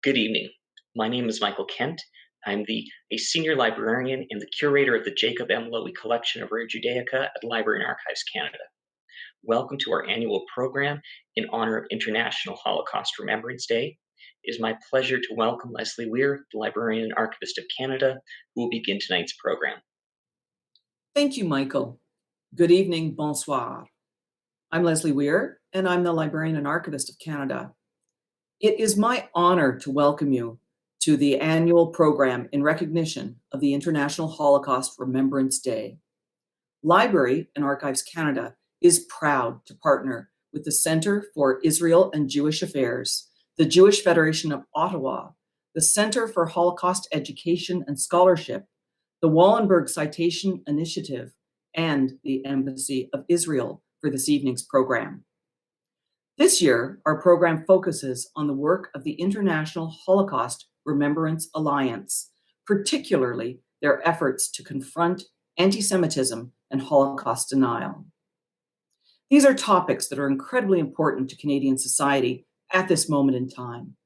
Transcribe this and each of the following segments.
Good evening. My name is Michael Kent. I'm a senior librarian and the curator of the Jacob M. Lowy Collection of Rare Judaica at Library and Archives Canada. Welcome to our annual program in honor of International Holocaust Remembrance Day. It is my pleasure to welcome Leslie Weir, the Librarian and Archivist of Canada, who will begin tonight's program. Thank you, Michael. Good evening, bonsoir. I'm Leslie Weir, and I'm the Librarian and Archivist of Canada. It is my honor to welcome you to the annual program in recognition of the International Holocaust Remembrance Day. Library and Archives Canada is proud to partner with the Centre for Israel and Jewish Affairs, the Jewish Federation of Ottawa, the Centre for Holocaust Education and Scholarship, the Wallenberg Citation Initiative, and the Embassy of Israel for this evening's program. This year, our program focuses on the work of the International Holocaust Remembrance Alliance, particularly their efforts to confront anti-Semitism and Holocaust denial. These are topics that are incredibly important to Canadian society at this moment in time.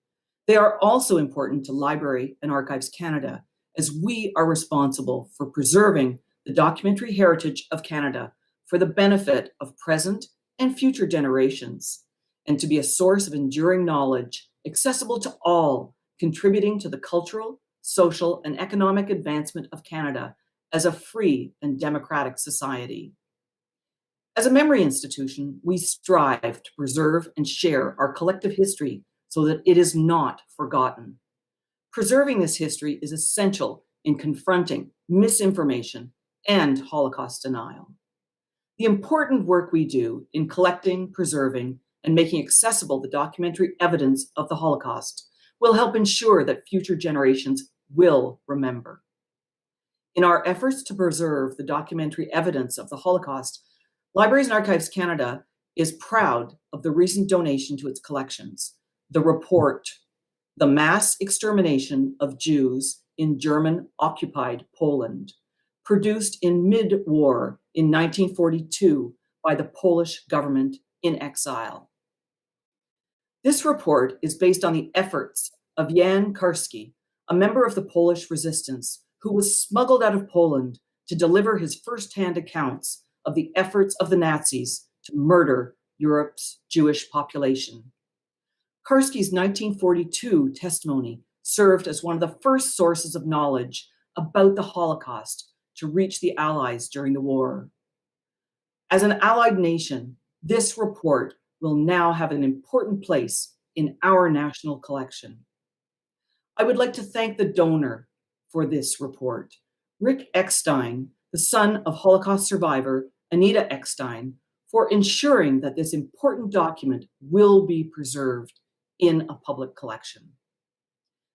They are also important to Library and Archives Canada, as we are responsible for preserving the documentary heritage of Canada for the benefit of present and future generations, and to be a source of enduring knowledge accessible to all, contributing to the cultural, social, and economic advancement of Canada as a free and democratic society. As a memory institution, we strive to preserve and share our collective history so that it is not forgotten. Preserving this history is essential in confronting misinformation and Holocaust denial. The important work we do in collecting, preserving, and making accessible the documentary evidence of the Holocaust will help ensure that future generations will remember. In our efforts to preserve the documentary evidence of the Holocaust, Libraries and Archives Canada is proud of the recent donation to its collections, the report, The Mass Extermination of Jews in German-Occupied Poland, produced in mid-war in 1942 by the Polish government in exile. This report is based on the efforts of Jan Karski, a member of the Polish resistance who was smuggled out of Poland to deliver his first-hand accounts of the efforts of the Nazis to murder Europe's Jewish population. Karski's 1942 testimony served as one of the first sources of knowledge about the Holocaust to reach the Allies during the war. As an Allied nation, this report will now have an important place in our national collection. I would like to thank the donor for this report, Rick Eckstein, the son of Holocaust survivor Anita Eckstein, for ensuring that this important document will be preserved in a public collection.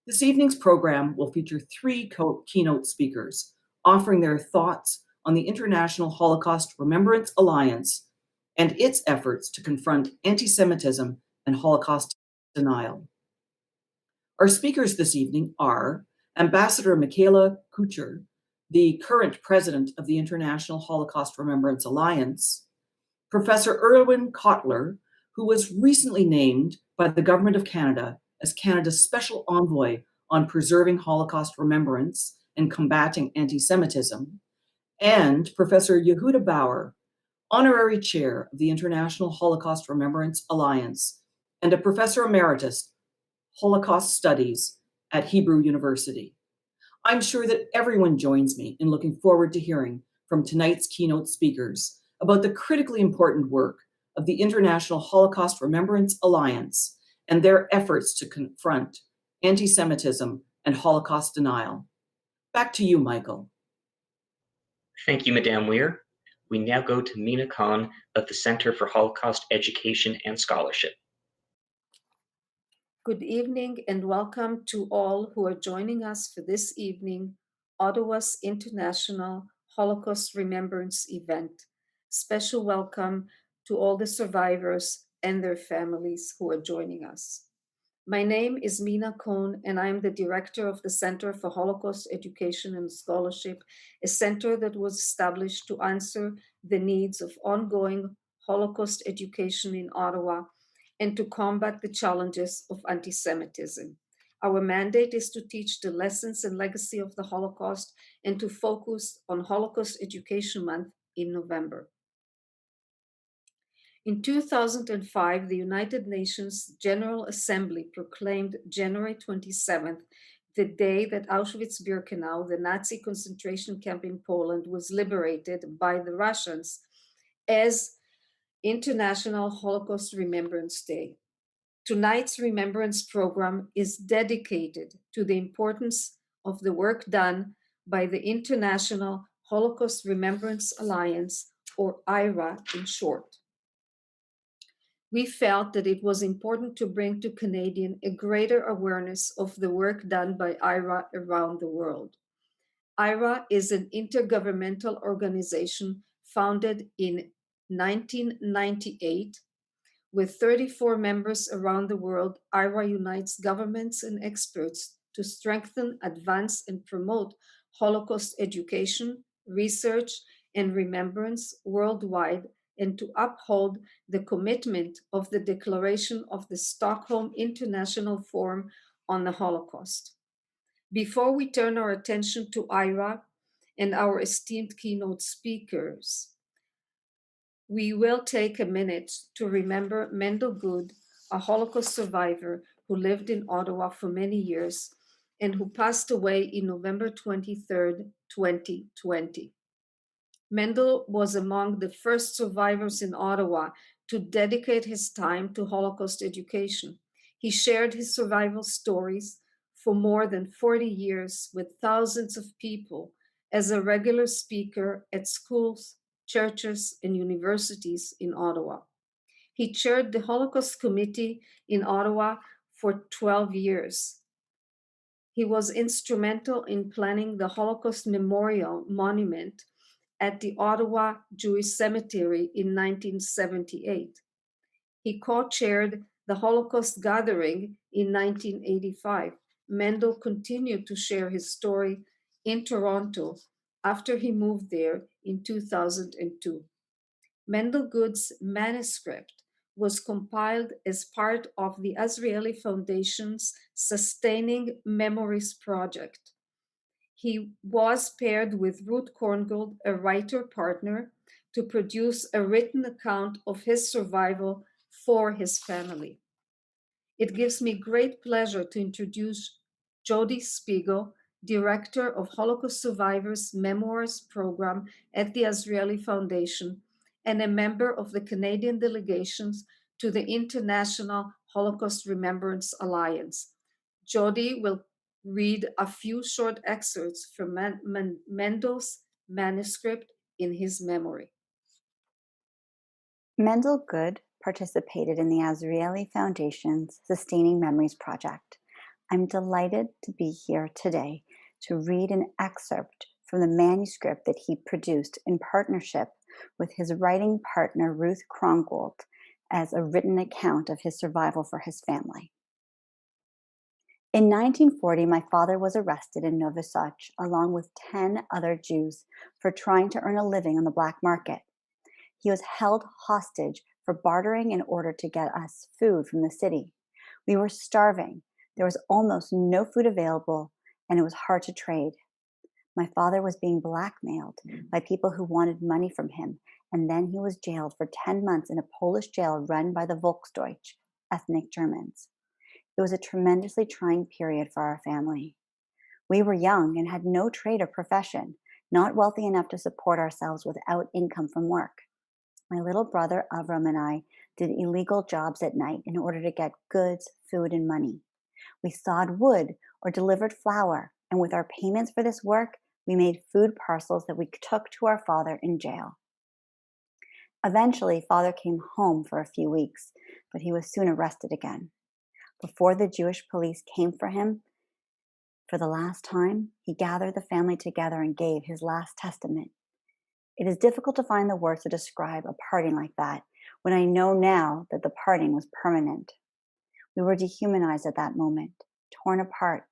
This evening's program will feature three keynote speakers offering their thoughts on the International Holocaust Remembrance Alliance and its efforts to confront anti-Semitism and Holocaust denial. Our speakers this evening are Ambassador Michaela Kuchar, the current president of the International Holocaust Remembrance Alliance, Professor Erwin Kotler, who was recently named by the Government of Canada as Canada's Special Envoy on preserving Holocaust remembrance and combating anti-Semitism, and Professor Yehuda Bauer, Honorary Chair of the International Holocaust Remembrance Alliance and a Professor Emeritus, Holocaust Studies at Hebrew University. I'm sure that everyone joins me in looking forward to hearing from tonight's keynote speakers about the critically important work of the International Holocaust Remembrance Alliance and their efforts to confront anti-Semitism and Holocaust denial. Back to you, Michael. Thank you, Madame Weir. We now go to Mina Khan of the Center for Holocaust Education and Scholarship. Good evening and welcome to all who are joining us for this evening, Ottawa's International Holocaust Remembrance event. Special welcome to all the survivors and their families who are joining us. My name is Mina Cohn, and I am the director of the Center for Holocaust Education and Scholarship, a center that was established to answer the needs of ongoing Holocaust education in Ottawa and to combat the challenges of anti-Semitism. Our mandate is to teach the lessons and legacy of the Holocaust and to focus on Holocaust Education Month in November. In 2005, the United Nations General Assembly proclaimed January 27th the day that Auschwitz-Birkenau, the Nazi concentration camp in Poland, was liberated by the Russians as International Holocaust Remembrance Day. Tonight's remembrance program is dedicated to the importance of the work done by the International Holocaust Remembrance Alliance, or IHRA in short. We felt that it was important to bring to Canadians a greater awareness of the work done by IHRA around the world. IHRA is an intergovernmental organization founded in 1998. With 34 members around the world, IHRA unites governments and experts to strengthen, advance, and promote Holocaust education, research, and remembrance worldwide, and to uphold the commitment of the Declaration of the Stockholm International Forum on the Holocaust. Before we turn our attention to IHRA and our esteemed keynote speakers, we will take a minute to remember Mendel, a Holocaust survivor who lived in Ottawa for many years and who passed away in November 23rd, 2020. Mendel was among the first survivors in Ottawa to dedicate his time to Holocaust education. He shared his survival stories for more than 40 years with thousands of people as a regular speaker at schools, churches, and universities in Ottawa. He chaired the Holocaust Committee in Ottawa for 12 years. He was instrumental in planning the Holocaust Memorial Monument at the Ottawa Jewish Cemetery in 1978. He co-chaired the Holocaust Gathering in 1985. Mendel continued to share his story in Toronto after he moved there in 2002. Mendel Good's manuscript was compiled as part of the Azrieli Foundation's Sustaining Memories project. He was paired with Ruth Korngold, a writer partner, to produce a written account of his survival for his family. It gives me great pleasure to introduce Jody Spiegel, Director of Holocaust Survivors Memoirs Program at the Azrieli Foundation and a member of the Canadian delegations to the International Holocaust Remembrance Alliance. Jody will read a few short excerpts from Mendel's manuscript in his memory. Mendel Good participated in the Azrieli Foundation's Sustaining Memories project. I'm delighted to be here today to read an excerpt from the manuscript that he produced in partnership with his writing partner Ruth Krongold as a written account of his survival for his family. In 1940, my father was arrested in Novi Sad along with 10 other Jews for trying to earn a living on the black market. He was held hostage for bartering in order to get us food from the city. We were starving. There was almost no food available, and it was hard to trade. My father was being blackmailed by people who wanted money from him, and then he was jailed for 10 months in a Polish jail run by the Volksdeutsch, ethnic Germans. It was a tremendously trying period for our family. We were young and had no trade or profession, not wealthy enough to support ourselves without income from work. My little brother Avram and I did illegal jobs at night in order to get goods, food, and money. We sawed wood or delivered flour, and with our payments for this work, we made food parcels that we took to our father in jail. Eventually, father came home for a few weeks, but he was soon arrested again. Before the Jewish police came for him, for the last time, he gathered the family together and gave his last testament. It is difficult to find the words to describe a parting like that, when I know now that the parting was permanent. We were dehumanized at that moment, torn apart.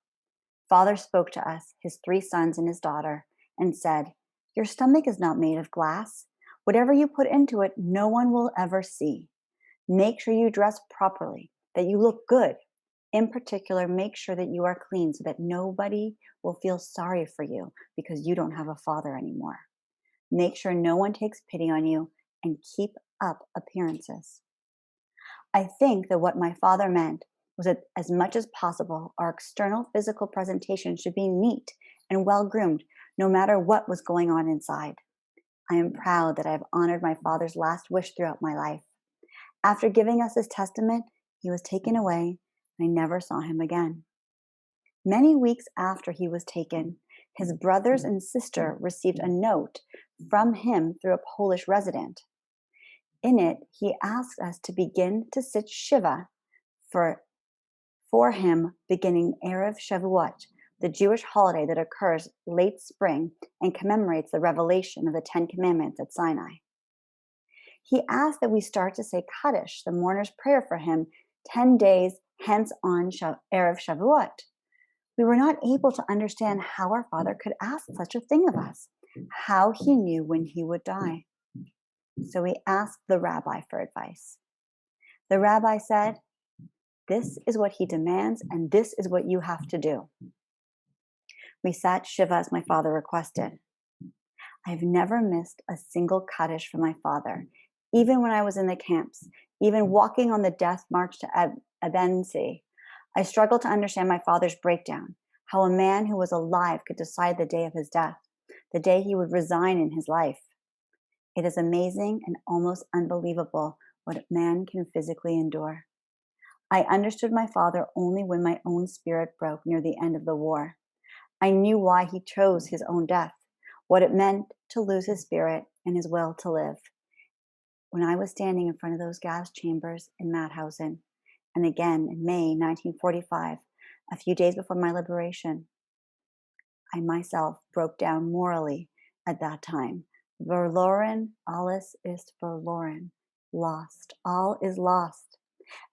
Father spoke to us, his 3 sons and his daughter, and said, "Your stomach is not made of glass. Whatever you put into it, no one will ever see. Make sure you dress properly, that you look good. In particular, make sure that you are clean so that nobody will feel sorry for you because you don't have a father anymore. Make sure no one takes pity on you and keep up appearances. I think that what my father meant was that as much as possible, our external physical presentation should be neat and well-groomed, no matter what was going on inside. I am proud that I have honored my father's last wish throughout my life. After giving us his testament, he was taken away, and I never saw him again. Many weeks after he was taken, his brothers and sister received a note from him through a Polish resident. In it, he asked us to begin to sit Shiva for him beginning Erev Shavuot, the Jewish holiday that occurs late spring and commemorates the revelation of the 10 Commandments at Sinai. He asked that we start to say Kaddish, the mourner's prayer for him, 10 days hence on Erev Shavuot. We were not able to understand how our father could ask such a thing of us, how he knew when he would die. So we asked the rabbi for advice. The rabbi said, "This is what he demands, and this is what you have to do." We sat Shiva as my father requested. I've never missed a single Kaddish from my father, even when I was in the camps, even walking on the death march to Abensi. I struggled to understand my father's breakdown, how a man who was alive could decide the day of his death, the day he would resign in his life. It is amazing and almost unbelievable what man can physically endure. I understood my father only when my own spirit broke near the end of the war. I knew why he chose his own death, what it meant to lose his spirit and his will to live. When I was standing in front of those gas chambers in Mauthausen, and again in May 1945, a few days before my liberation, I myself broke down morally at that time. Verloren, alles ist verloren. Lost, all is lost.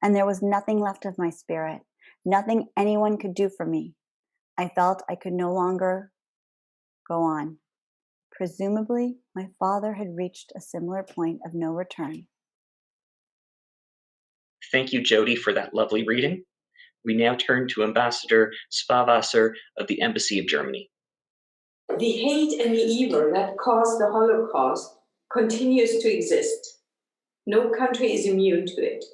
And there was nothing left of my spirit, nothing anyone could do for me. I felt I could no longer go on. Presumably, my father had reached a similar point of no return. Thank you, Jody, for that lovely reading. We now turn to Ambassador Spavasser of the Embassy of Germany. The hate and the evil that caused the Holocaust continues to exist. No country is immune to it.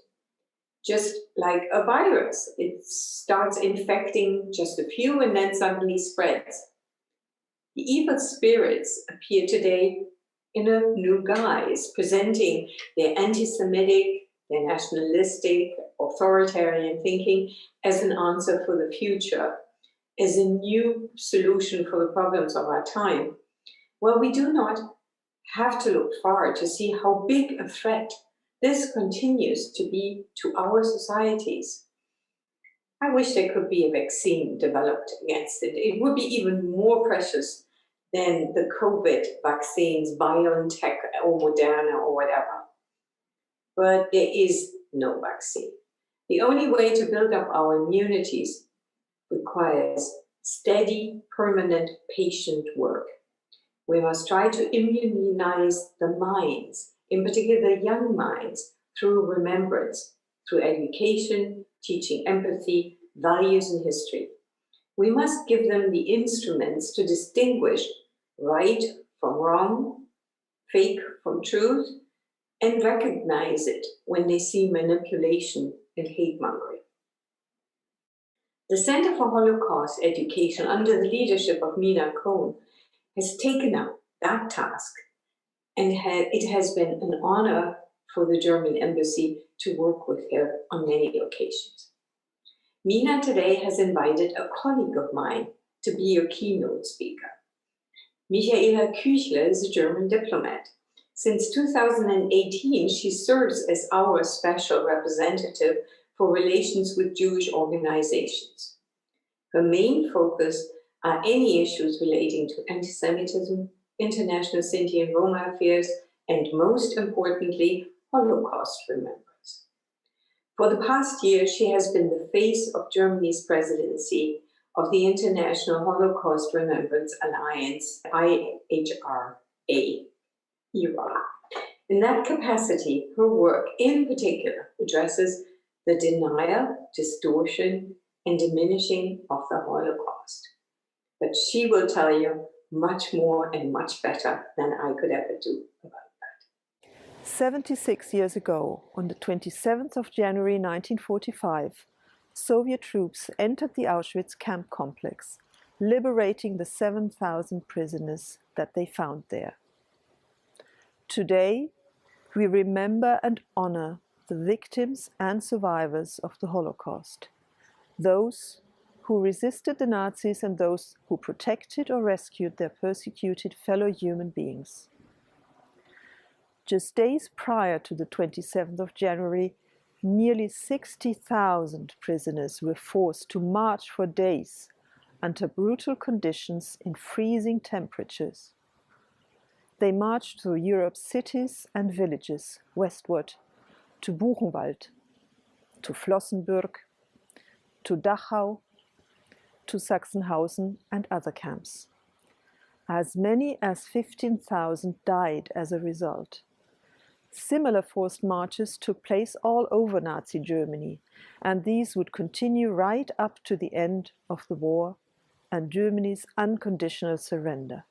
Just like a virus, it starts infecting just a few and then suddenly spreads. The evil spirits appear today in a new guise, presenting their anti-Semitic, their nationalistic, authoritarian thinking as an answer for the future, as a new solution for the problems of our time. Well, we do not have to look far to see how big a threat this continues to be to our societies. I wish there could be a vaccine developed against it. It would be even more precious than the COVID vaccines, BioNTech or Moderna or whatever. But there is no vaccine. The only way to build up our immunities requires steady, permanent, patient work. We must try to immunize the minds, in particular the young minds, through remembrance, through education, teaching empathy, values, and history. We must give them the instruments to distinguish right from wrong, fake from truth, and recognize it when they see manipulation and hate-mongering. The Center for Holocaust Education, under the leadership of Mina Cohen, has taken up that task, and it has been an honor for the German embassy to work with her on many occasions. Mina today has invited a colleague of mine to be your keynote speaker. Michaela Küchle is a German diplomat. Since 2018, she serves as our special representative for relations with Jewish organizations. Her main focus are any issues relating to anti-Semitism, international Sinti and Roma affairs, and most importantly, Holocaust remembrance. For the past year, she has been the face of Germany's presidency of the International Holocaust Remembrance Alliance, IHRA. In that capacity, her work in particular addresses the denial, distortion, and diminishing of the Holocaust. But she will tell you much more and much better than I could ever do about that. 76 years ago, on the 27th of January 1945, Soviet troops entered the Auschwitz camp complex, liberating the 7,000 prisoners that they found there. Today, we remember and honor the victims and survivors of the Holocaust, those who resisted the Nazis and those who protected or rescued their persecuted fellow human beings. Just days prior to the 27th of January, nearly 60,000 prisoners were forced to march for days under brutal conditions in freezing temperatures. They marched through Europe's cities and villages westward to Buchenwald, to Flossenbürg, to Dachau, to Sachsenhausen and other camps. As many as 15,000 died as a result. Similar forced marches took place all over Nazi Germany, and these would continue right up to the end of the war and Germany's unconditional surrender.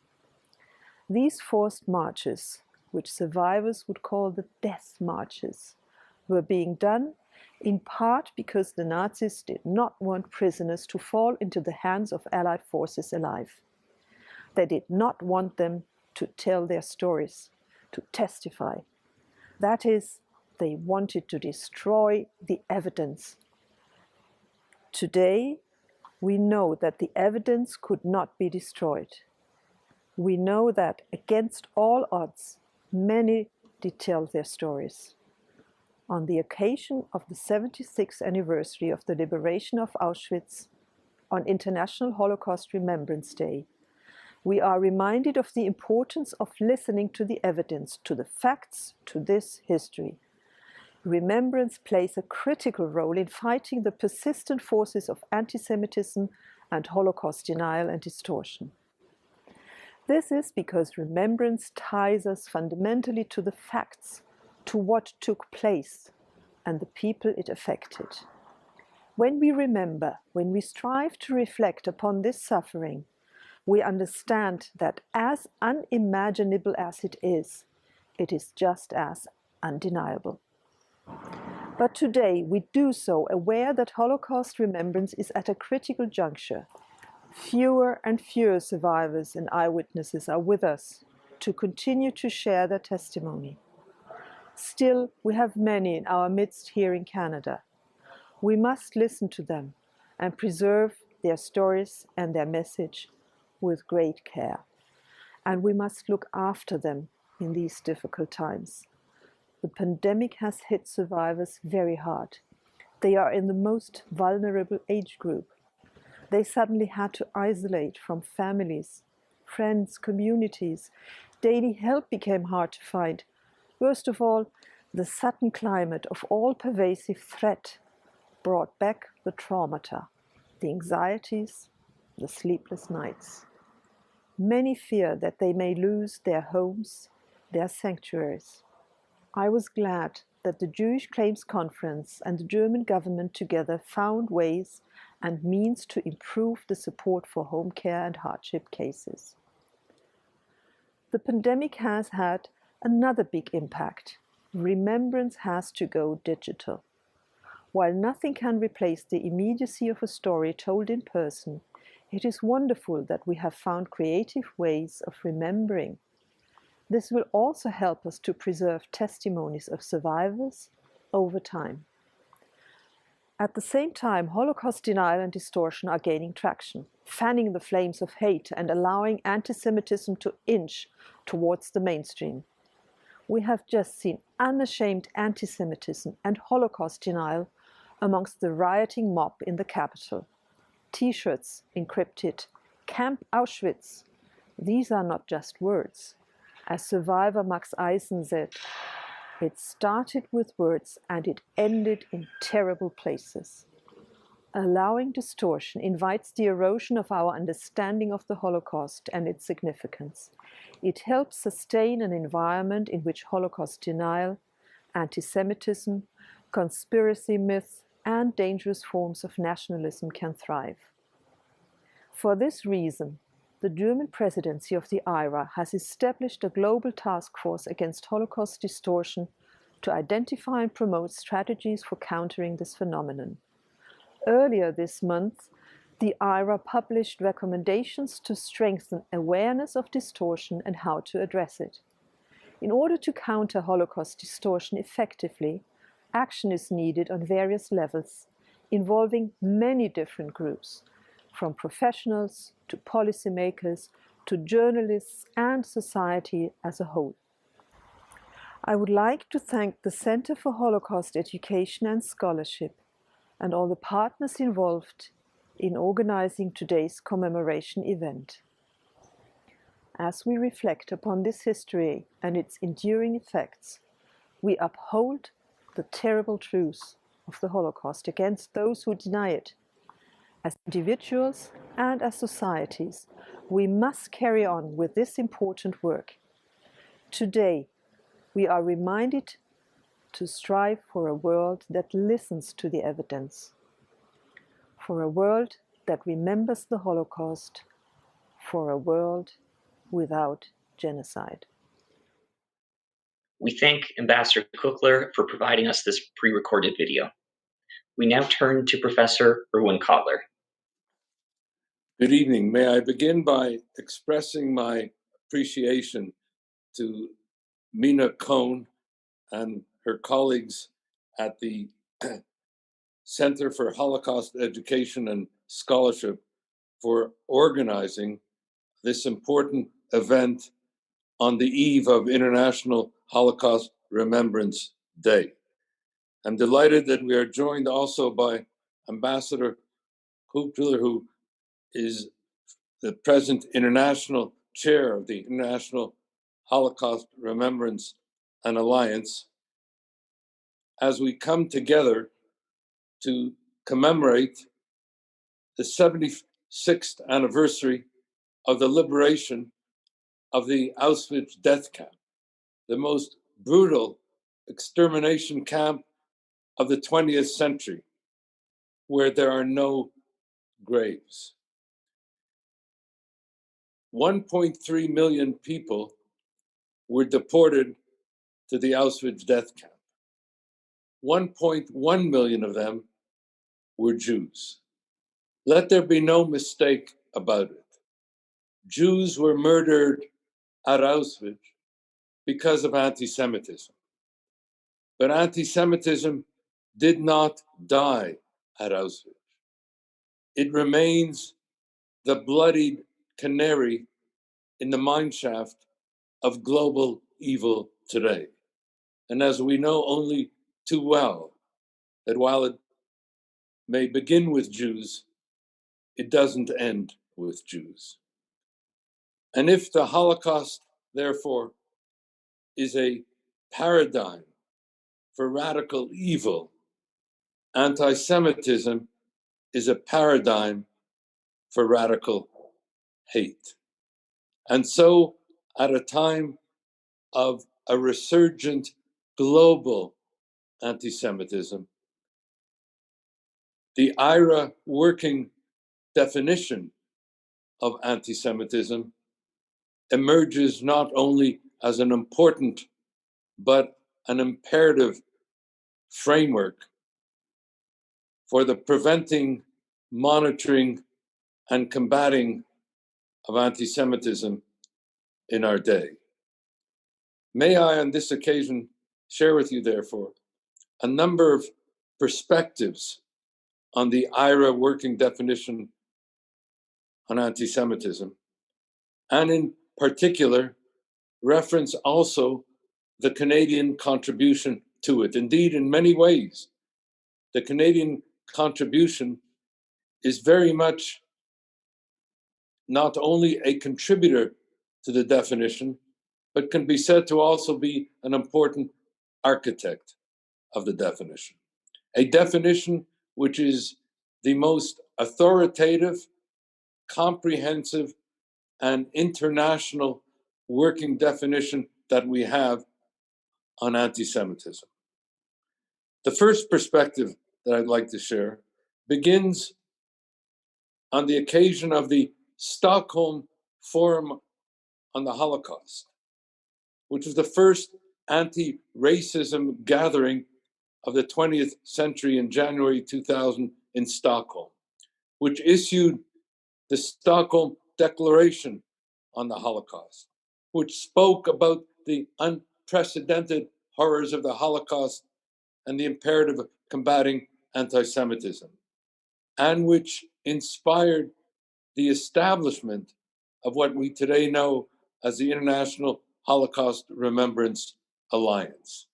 These forced marches, which survivors would call the death marches, were being done in part because the Nazis did not want prisoners to fall into the hands of Allied forces alive. They did not want them to tell their stories, to testify. That is, they wanted to destroy the evidence. Today, we know that the evidence could not be destroyed. We know that, against all odds, many did tell their stories. On the occasion of the 76th anniversary of the liberation of Auschwitz, on International Holocaust Remembrance Day, we are reminded of the importance of listening to the evidence, to the facts, to this history. Remembrance plays a critical role in fighting the persistent forces of anti-Semitism and Holocaust denial and distortion. This is because remembrance ties us fundamentally to the facts, to what took place, and the people it affected. When we remember, when we strive to reflect upon this suffering, we understand that as unimaginable as it is just as undeniable. But today we do so aware that Holocaust remembrance is at a critical juncture. Fewer and fewer survivors and eyewitnesses are with us to continue to share their testimony. Still, we have many in our midst here in Canada. We must listen to them and preserve their stories and their message with great care. And we must look after them in these difficult times. The pandemic has hit survivors very hard. They are in the most vulnerable age group. They suddenly had to isolate from families, friends, communities. Daily help became hard to find. Worst of all, the sudden climate of all-pervasive threat brought back the traumata, the anxieties, the sleepless nights. Many fear that they may lose their homes, their sanctuaries. I was glad that the Jewish Claims Conference and the German government together found ways and means to improve the support for home care and hardship cases. The pandemic has had another big impact. Remembrance has to go digital. While nothing can replace the immediacy of a story told in person, it is wonderful that we have found creative ways of remembering. This will also help us to preserve testimonies of survivors over time. At the same time, Holocaust denial and distortion are gaining traction, fanning the flames of hate and allowing anti-Semitism to inch towards the mainstream. We have just seen unashamed anti-Semitism and Holocaust denial amongst the rioting mob in the capital. T-shirts encrypted, Camp Auschwitz. These are not just words. As survivor Max Eisen said, it started with words and it ended in terrible places. Allowing distortion invites the erosion of our understanding of the Holocaust and its significance. It helps sustain an environment in which Holocaust denial, anti-Semitism, conspiracy myths, and dangerous forms of nationalism can thrive. For this reason, the German presidency of the IHRA has established a global task force against Holocaust distortion to identify and promote strategies for countering this phenomenon. Earlier this month, the IHRA published recommendations to strengthen awareness of distortion and how to address it. In order to counter Holocaust distortion effectively, action is needed on various levels, involving many different groups, from professionals to policymakers to journalists and society as a whole. I would like to thank the Center for Holocaust Education and Scholarship and all the partners involved in organizing today's commemoration event. As we reflect upon this history and its enduring effects, we uphold the terrible truths of the Holocaust against those who deny it. As individuals and as societies, we must carry on with this important work. Today, we are reminded to strive for a world that listens to the evidence, for a world that remembers the Holocaust, for a world without genocide. We thank Ambassador Kuchler for providing us this pre-recorded video. We now turn to Professor Erwin Kotler. Good evening. May I begin by expressing my appreciation to Mina Cohn and her colleagues at the Center for Holocaust Education and Scholarship for organizing this important event on the eve of International Holocaust Remembrance Day. I'm delighted that we are joined also by Ambassador Kuchler, who is the present international chair of the International Holocaust Remembrance and Alliance, as we come together to commemorate the 76th anniversary of the liberation of the Auschwitz death camp, the most brutal extermination camp of the 20th century, where there are no graves. 1.3 million people were deported to the Auschwitz death camp. 1.1 million of them were Jews. Let there be no mistake about it. Jews were murdered at Auschwitz because of anti-Semitism. But anti-Semitism did not die at Auschwitz. It remains the bloodied canary in the mineshaft of global evil today. And as we know only too well, that while it may begin with Jews, it doesn't end with Jews. And if the Holocaust, therefore, is a paradigm for radical evil, anti-Semitism is a paradigm for radical hate. And so, at a time of a resurgent global anti-Semitism, the IHRA working definition of anti-Semitism emerges not only as an important but an imperative framework for the preventing, monitoring, and combating of anti-Semitism in our day. May I, on this occasion, share with you, therefore, a number of perspectives on the IHRA working definition on anti-Semitism, and in particular, reference also the Canadian contribution to it. Indeed, in many ways, the Canadian contribution is very much not only a contributor to the definition, but can be said to also be an important architect of the definition. A definition which is the most authoritative, comprehensive, and international working definition that we have on anti-Semitism. The first perspective that I'd like to share begins on the occasion of the Stockholm Forum on the Holocaust, which was the first anti-racism gathering of the 20th century in January 2000 in Stockholm, which issued the Stockholm Declaration on the Holocaust, which spoke about the unprecedented horrors of the Holocaust and the imperative of combating anti-Semitism, and which inspired the establishment of what we today know as the International Holocaust Remembrance Alliance.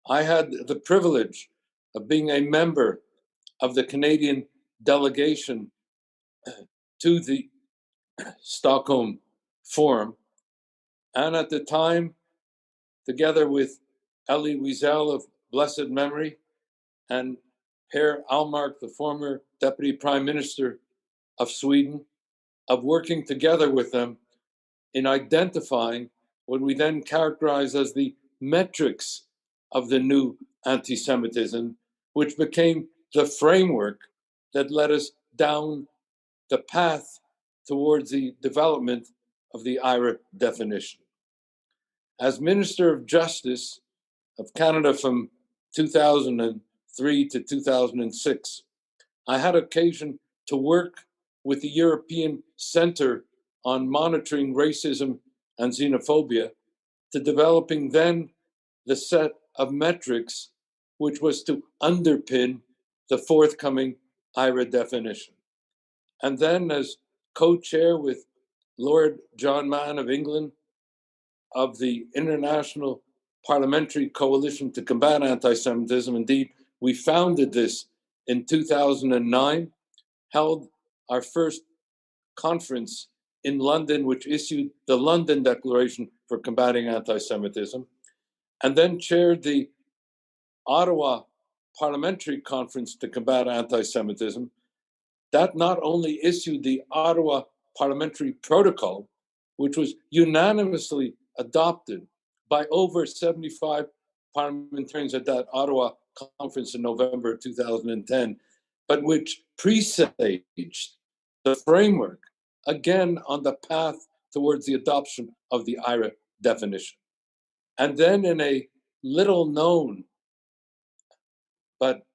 I had the privilege of being a member of the Canadian delegation to the Stockholm Forum, and at the time, together with Elie Wiesel of blessed memory and Per Ahlmark, the former Deputy Prime Minister of Sweden, of working together with them in identifying what we then characterize as the metrics of the new anti-Semitism, which became the framework that led us down the path towards the development of the IHRA definition. As Minister of Justice of Canada from 2003 to 2006, I had occasion to work with the European Centre on Monitoring Racism and Xenophobia to developing then the set of metrics which was to underpin the forthcoming IHRA definition. And then as co-chair with Lord John Mann of England of the International Parliamentary Coalition to Combat Anti-Semitism, indeed, we founded this in 2009, held our first conference in London, which issued the London Declaration for Combating Anti-Semitism, and then chaired the Ottawa Parliamentary Conference to Combat Anti-Semitism. That not only issued the Ottawa Parliamentary Protocol, which was unanimously adopted by over 75 parliamentarians at that Ottawa conference in November 2010, but which presaged the framework, again, on the path towards the adoption of the IHRA definition. And then in a little known, but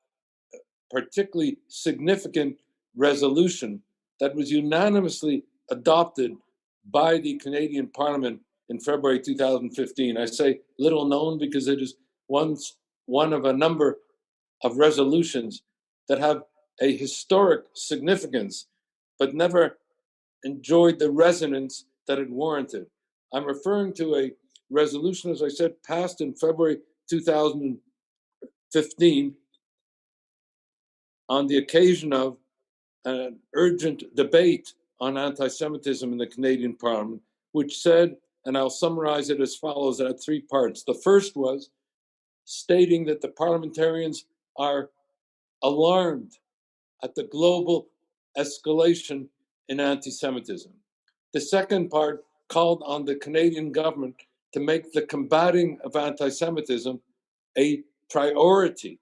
particularly significant resolution that was unanimously adopted by the Canadian Parliament in February 2015. I say little known because it is one of a number of resolutions that have a historic significance, but never enjoyed the resonance that it warranted. I'm referring to a resolution, as I said, passed in February 2015 on the occasion of an urgent debate on anti-Semitism in the Canadian Parliament, which said, and I'll summarize it as follows, it had three parts. The first was stating that the parliamentarians are alarmed at the global escalation in anti-Semitism. The second part called on the Canadian government to make the combating of anti-Semitism a priority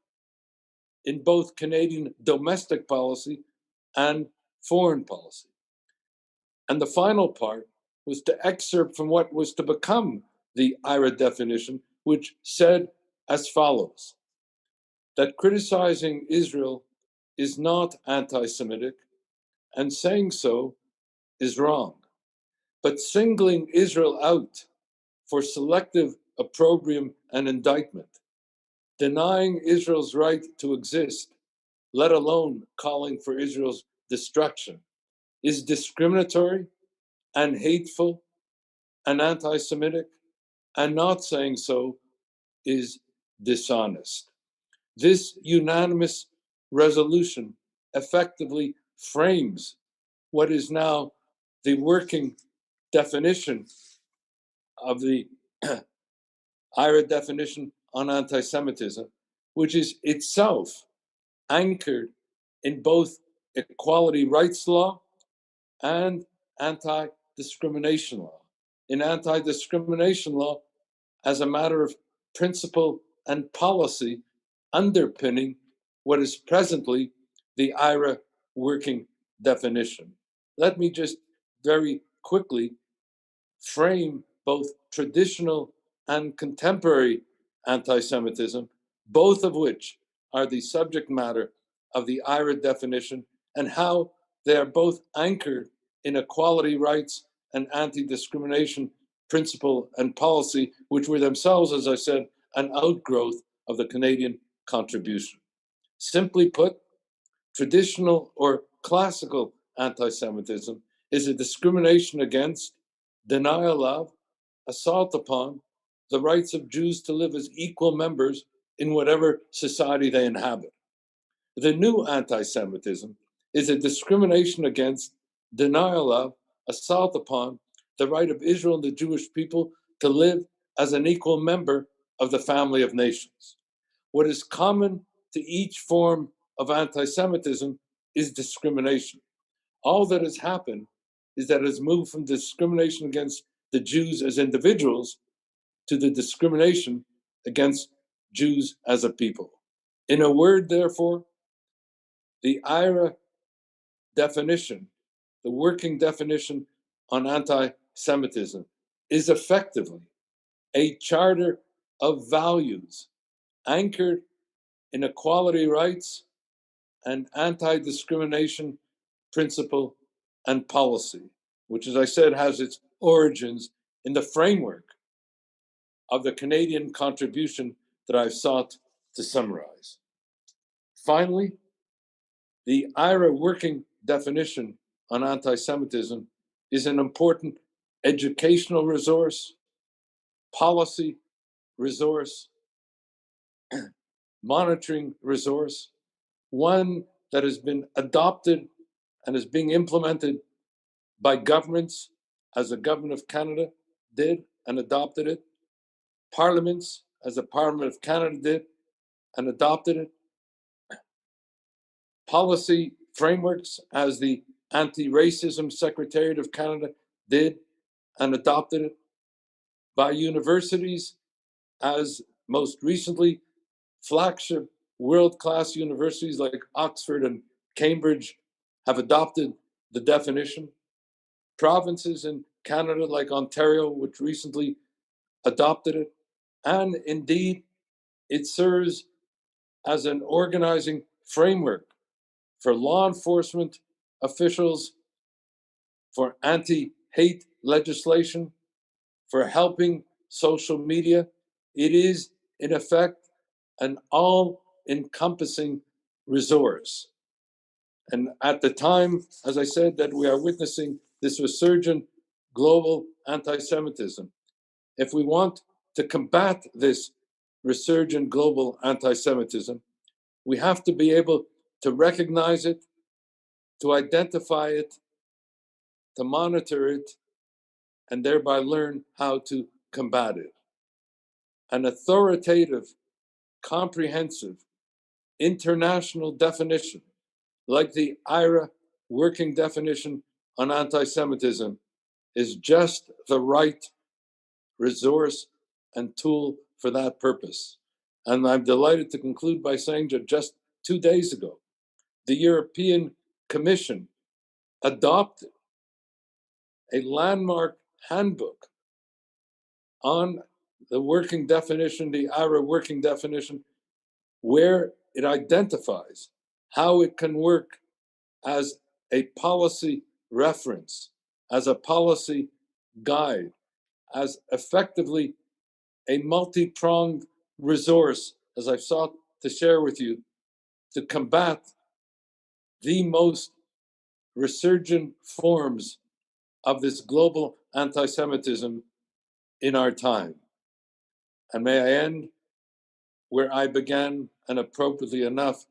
in both Canadian domestic policy and foreign policy. And the final part was to excerpt from what was to become the IHRA definition, which said as follows, that criticizing Israel is not anti-Semitic, and saying so is wrong. But singling Israel out for selective opprobrium and indictment, denying Israel's right to exist, let alone calling for Israel's destruction, is discriminatory and hateful and anti-Semitic, and not saying so is dishonest. This unanimous resolution effectively frames what is now the working definition of the IHRA definition on anti-Semitism, which is itself anchored in both equality rights law and anti-discrimination law. In anti-discrimination law, as a matter of principle and policy, underpinning what is presently the IHRA working definition. Let me just very quickly frame both traditional and contemporary anti-Semitism, both of which are the subject matter of the IHRA definition, and how they are both anchored in equality rights and anti-discrimination principle and policy, which were themselves, as I said, an outgrowth of the Canadian contribution. Simply put, traditional or classical anti-Semitism is a discrimination against, denial of, assault upon the rights of Jews to live as equal members in whatever society they inhabit. The new anti-Semitism is a discrimination against, denial of, assault upon the right of Israel and the Jewish people to live as an equal member of the family of nations. What is common to each form of anti-Semitism is discrimination. All that has happened is that it has moved from discrimination against the Jews as individuals to the discrimination against Jews as a people. In a word, therefore, the IHRA definition, the working definition on anti-Semitism, is effectively a charter of values anchored in equality rights and anti-discrimination principle and policy, which, as I said, has its origins in the framework of the Canadian contribution that I've sought to summarize. Finally, the IHRA working definition on anti-Semitism is an important educational resource, policy resource, monitoring resource, one that has been adopted and is being implemented by governments, as the government of Canada did and adopted it, parliaments, as the Parliament of Canada did and adopted it, policy frameworks, as the Anti-Racism Secretariat of Canada did and adopted it, by universities, as most recently flagship world-class universities like Oxford and Cambridge have adopted the definition. Provinces in Canada like Ontario, which recently adopted it, and indeed it serves as an organizing framework for law enforcement officials, for anti-hate legislation, for helping social media. It is, in effect, an all-encompassing resource. And at the time, as I said, that we are witnessing this resurgent global anti-Semitism, if we want to combat this resurgent global anti-Semitism, we have to be able to recognize it, to identify it, to monitor it, and thereby learn how to combat it. An authoritative, comprehensive, international definition, like the IHRA working definition on anti-Semitism, is just the right resource and tool for that purpose. And I'm delighted to conclude by saying that just 2 days ago, the European Commission adopted a landmark handbook on the working definition, the IHRA working definition, where it identifies how it can work as a policy reference, as a policy guide, as effectively a multi-pronged resource, as I've sought to share with you, to combat the most resurgent forms of this global anti-Semitism in our time. And may I end where I began, and appropriately enough,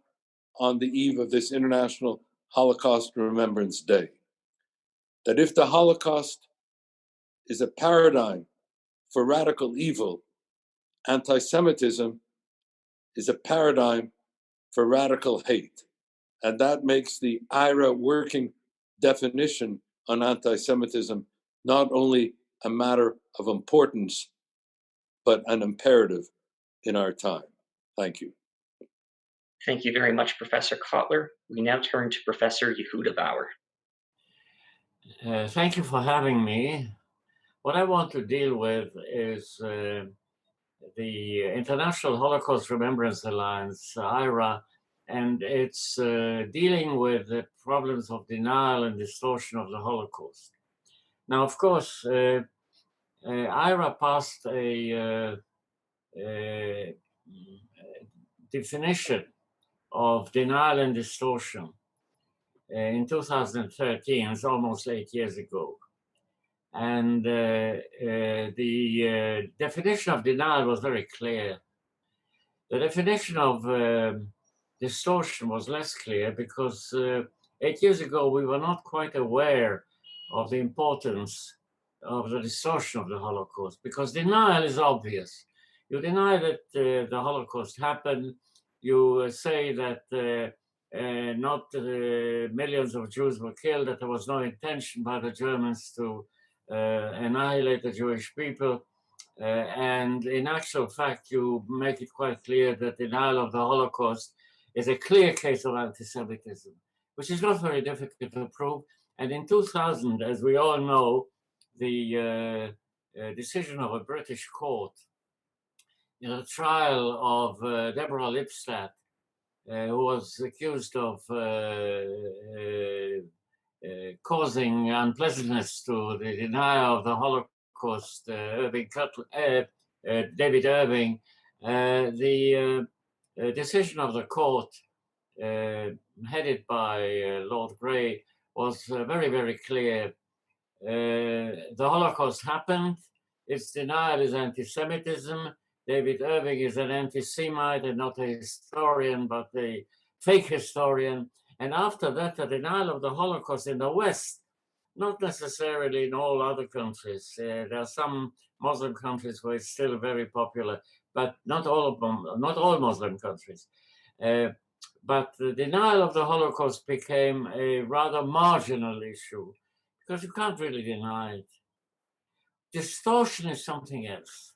on the eve of this International Holocaust Remembrance Day. That if the Holocaust is a paradigm for radical evil, anti-Semitism is a paradigm for radical hate. And that makes the IHRA working definition on anti-Semitism not only a matter of importance, but an imperative in our time. Thank you. Thank you very much, Professor Kotler. We now turn to Professor Yehuda Bauer. Thank you for having me. What I want to deal with is the International Holocaust Remembrance Alliance, IHRA, and it's dealing with the problems of denial and distortion of the Holocaust. Now, of course, IHRA passed a definition of denial and distortion in 2013. It's almost 8 years ago. And the definition of denial was very clear. The definition of distortion was less clear because 8 years ago we were not quite aware of the importance of the distortion of the Holocaust, because denial is obvious. You deny that the Holocaust happened. You say that not millions of Jews were killed, that there was no intention by the Germans to annihilate the Jewish people. And in actual fact, you make it quite clear that denial of the Holocaust is a clear case of anti-Semitism, which is not very difficult to prove. And in 2000, as we all know, the decision of a British court in a trial of Deborah Lipstadt, who was accused of causing unpleasantness to the denial of the Holocaust, David Irving, the decision of the court, headed by Lord Grey, was very, very clear. The Holocaust happened. Its denial is anti-Semitism. David Irving is an anti-Semite and not a historian, but a fake historian. And after that, the denial of the Holocaust in the West, not necessarily in all other countries. There are some Muslim countries where it's still very popular, but not all Muslim countries. But the denial of the Holocaust became a rather marginal issue because you can't really deny it. Distortion is something else.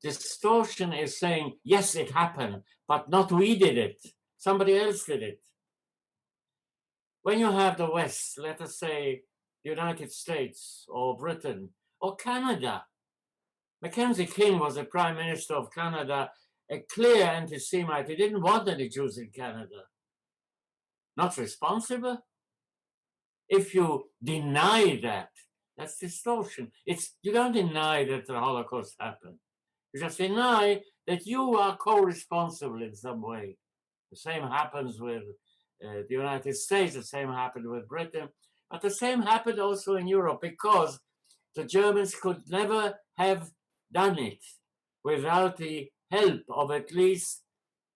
Distortion is saying, yes, it happened, but not we did it. Somebody else did it. When you have the West, let us say the United States or Britain or Canada. Mackenzie King was the Prime Minister of Canada, a clear anti-Semite. He didn't want any Jews in Canada. Not responsible? If you deny that, that's distortion. You don't deny that the Holocaust happened. You just deny that you are co-responsible in some way. The same happens with the United States, the same happened with Britain, but the same happened also in Europe, because the Germans could never have done it without the help of at least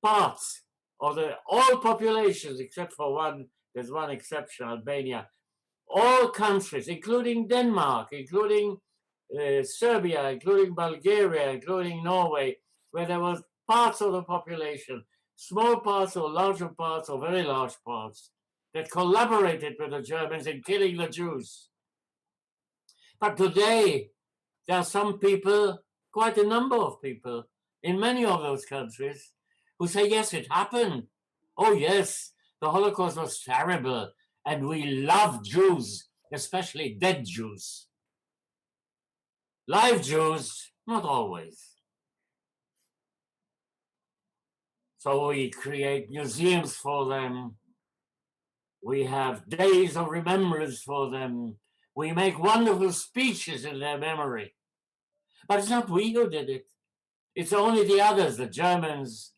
parts of all populations, except for one. There's one exception, Albania. All countries, including Denmark, including Serbia, including Bulgaria, including Norway, where there was parts of the population, small parts or larger parts or very large parts, that collaborated with the Germans in killing the Jews. But today, there are some people, quite a number of people, in many of those countries, who say, yes, it happened. Oh, yes, the Holocaust was terrible, and we love Jews, especially dead Jews. Live Jews, not always. So we create museums for them. We have days of remembrance for them. We make wonderful speeches in their memory. But it's not we who did it. It's only the others, the Germans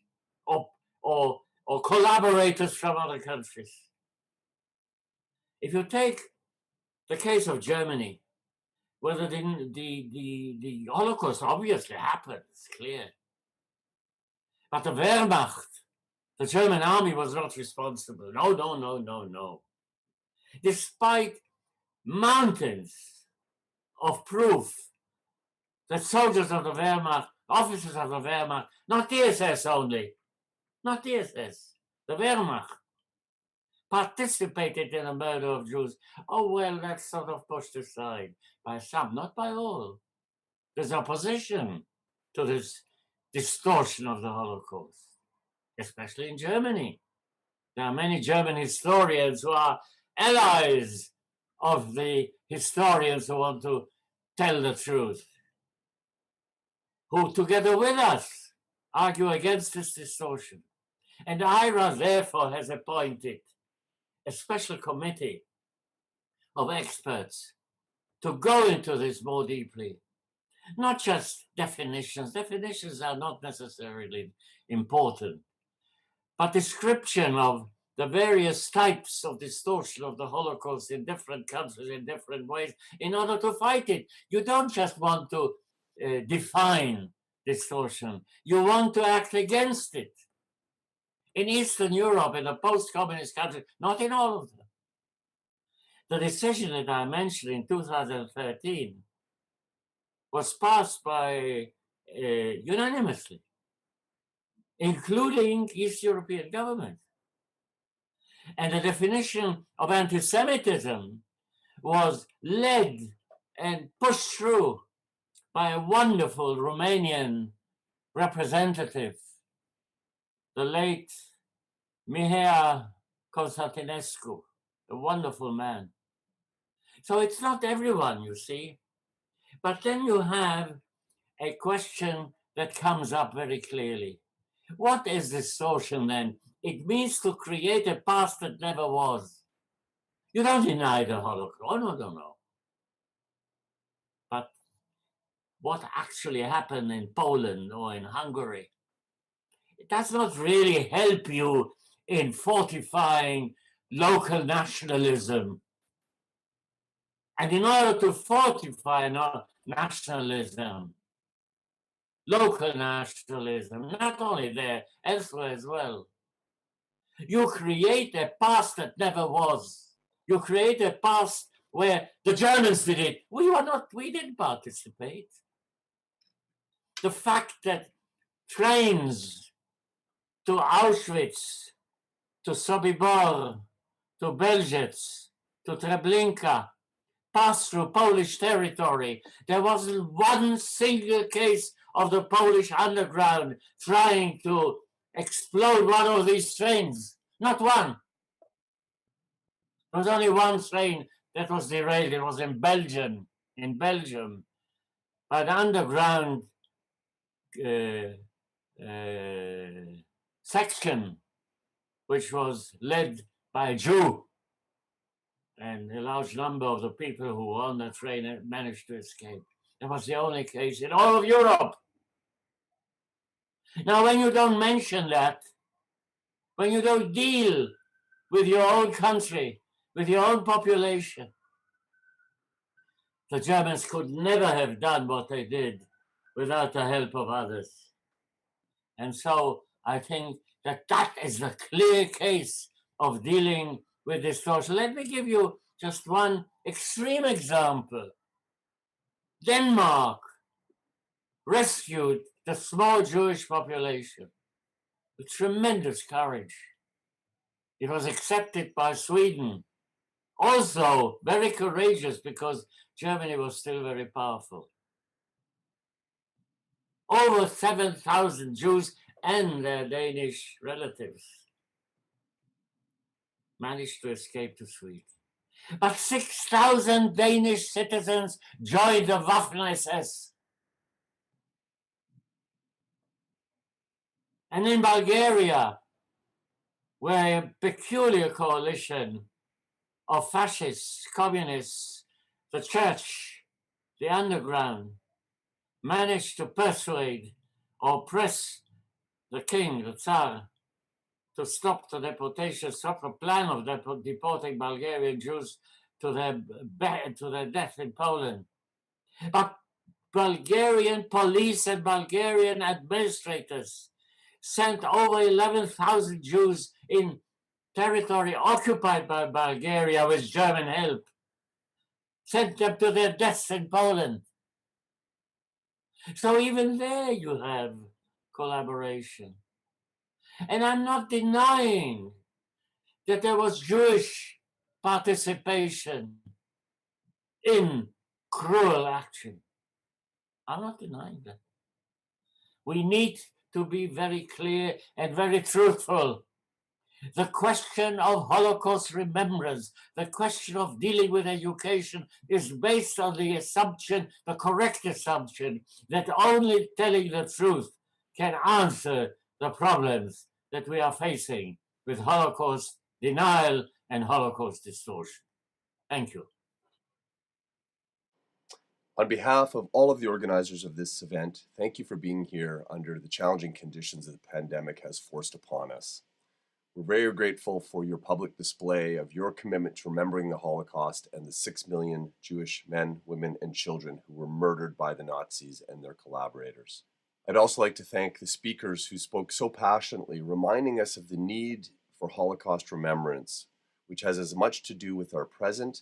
or collaborators from other countries. If you take the case of Germany, where the Holocaust obviously happened, it's clear. But the Wehrmacht, the German army, was not responsible. No. Despite mountains of proof that soldiers of the Wehrmacht, officers of the Wehrmacht, not the SS only, not the SS, the Wehrmacht, participated in the murder of Jews. Oh, well, that's sort of pushed aside by some, not by all. There's opposition to this distortion of the Holocaust. especially in Germany. There are many German historians who are allies of the historians who want to tell the truth, who together with us argue against this distortion. And IHRA therefore has appointed a special committee of experts to go into this more deeply. Not just definitions. Definitions are not necessarily important, but description of the various types of distortion of the Holocaust in different countries in different ways in order to fight it. You don't just want to define distortion. You want to act against it. In Eastern Europe, in the post-communist countries, not in all of them. The decision that I mentioned in 2013 was passed by unanimously, including East European governments. And the definition of anti-Semitism was led and pushed through by a wonderful Romanian representative, the late Mihai Constantinescu, a wonderful man. So it's not everyone, you see. But then you have a question that comes up very clearly. What is distortion then? It means to create a past that never was. You don't deny the Holocaust. Oh, no. But what actually happened in Poland or in Hungary, it does not really help you in fortifying local nationalism. And in order to fortify nationalism, local nationalism, not only there, elsewhere as well, you create a past that never was. You create a past where the Germans did it. We didn't participate. The fact that trains to Auschwitz, to Sobibor, to Belzec, to Treblinka, passed through Polish territory. There wasn't one single case of the Polish underground trying to explode one of these trains. Not one. There was only one train that was derailed. It was in Belgium. But underground section, which was led by a Jew, and a large number of the people who were on the train managed to escape. That was the only case in all of Europe. Now, when you don't mention that, when you don't deal with your own country, with your own population, the Germans could never have done what they did without the help of others. And so I think that that is the clear case of dealing with distortion. Let me give you just one extreme example. Denmark rescued the small Jewish population with tremendous courage. It was accepted by Sweden, also very courageous because Germany was still very powerful. Over 7,000 Jews and their Danish relatives managed to escape to Sweden. But 6,000 Danish citizens joined the Waffen-SS. And in Bulgaria, where a peculiar coalition of fascists, communists, the church, the underground, managed to persuade or press the king, the Tsar, to stop the deportation, stop the plan of deporting Bulgarian Jews to their death in Poland. But Bulgarian police and Bulgarian administrators sent over 11,000 Jews in territory occupied by Bulgaria with German help, sent them to their deaths in Poland. So even there you have collaboration. And I'm not denying that there was Jewish participation in cruel action. I'm not denying that. We need to be very clear and very truthful. The question of Holocaust remembrance, the question of dealing with education is based on the assumption, the correct assumption, that only telling the truth can answer the problems that we are facing with Holocaust denial and Holocaust distortion. Thank you. On behalf of all of the organizers of this event, thank you for being here under the challenging conditions that the pandemic has forced upon us. We're very grateful for your public display of your commitment to remembering the Holocaust and the 6 million Jewish men, women, and children who were murdered by the Nazis and their collaborators. I'd also like to thank the speakers who spoke so passionately, reminding us of the need for Holocaust remembrance, which has as much to do with our present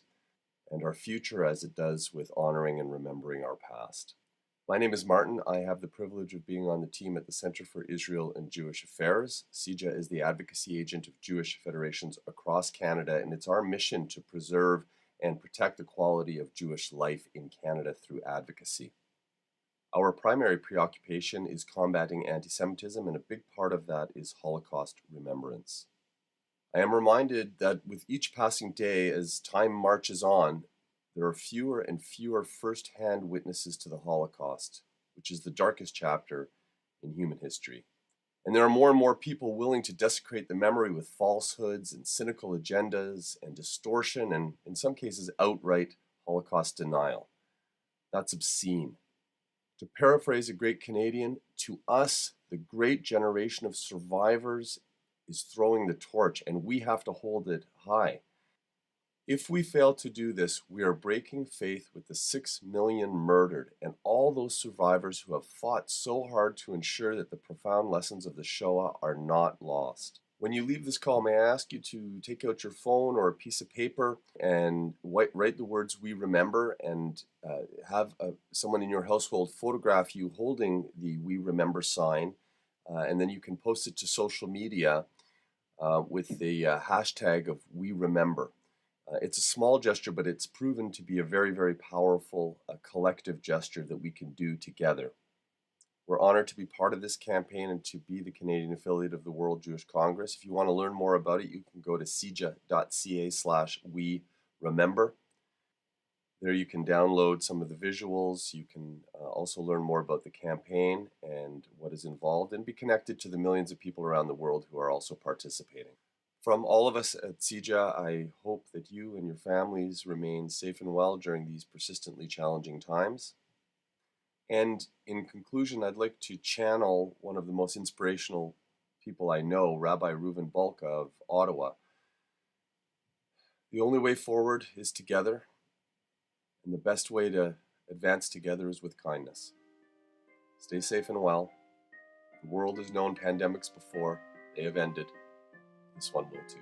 and our future as it does with honoring and remembering our past. My name is Martin. I have the privilege of being on the team at the Center for Israel and Jewish Affairs. CIJA is the advocacy agent of Jewish federations across Canada, and it's our mission to preserve and protect the quality of Jewish life in Canada through advocacy. Our primary preoccupation is combating anti-Semitism, and a big part of that is Holocaust remembrance. I am reminded that with each passing day, as time marches on, there are fewer and fewer first-hand witnesses to the Holocaust, which is the darkest chapter in human history. And there are more and more people willing to desecrate the memory with falsehoods and cynical agendas and distortion and, in some cases, outright Holocaust denial. That's obscene. To paraphrase a great Canadian, to us, the great generation of survivors is throwing the torch, and we have to hold it high. If we fail to do this, we are breaking faith with the 6 million murdered and all those survivors who have fought so hard to ensure that the profound lessons of the Shoah are not lost. When you leave this call, may I ask you to take out your phone or a piece of paper and write the words "We Remember" and have someone in your household photograph you holding the "We Remember" sign, and then you can post it to social media with the hashtag of "We Remember." It's a small gesture, but it's proven to be a very, very powerful collective gesture that we can do together. We're honored to be part of this campaign and to be the Canadian affiliate of the World Jewish Congress. If you want to learn more about it, you can go to cija.ca/we remember. There you can download some of the visuals. You can also learn more about the campaign and what is involved and be connected to the millions of people around the world who are also participating. From all of us at CIJA, I hope that you and your families remain safe and well during these persistently challenging times. And in conclusion, I'd like to channel one of the most inspirational people I know, Rabbi Reuven Balka of Ottawa. The only way forward is together, and the best way to advance together is with kindness. Stay safe and well. The world has known pandemics before. They have ended. This one will too.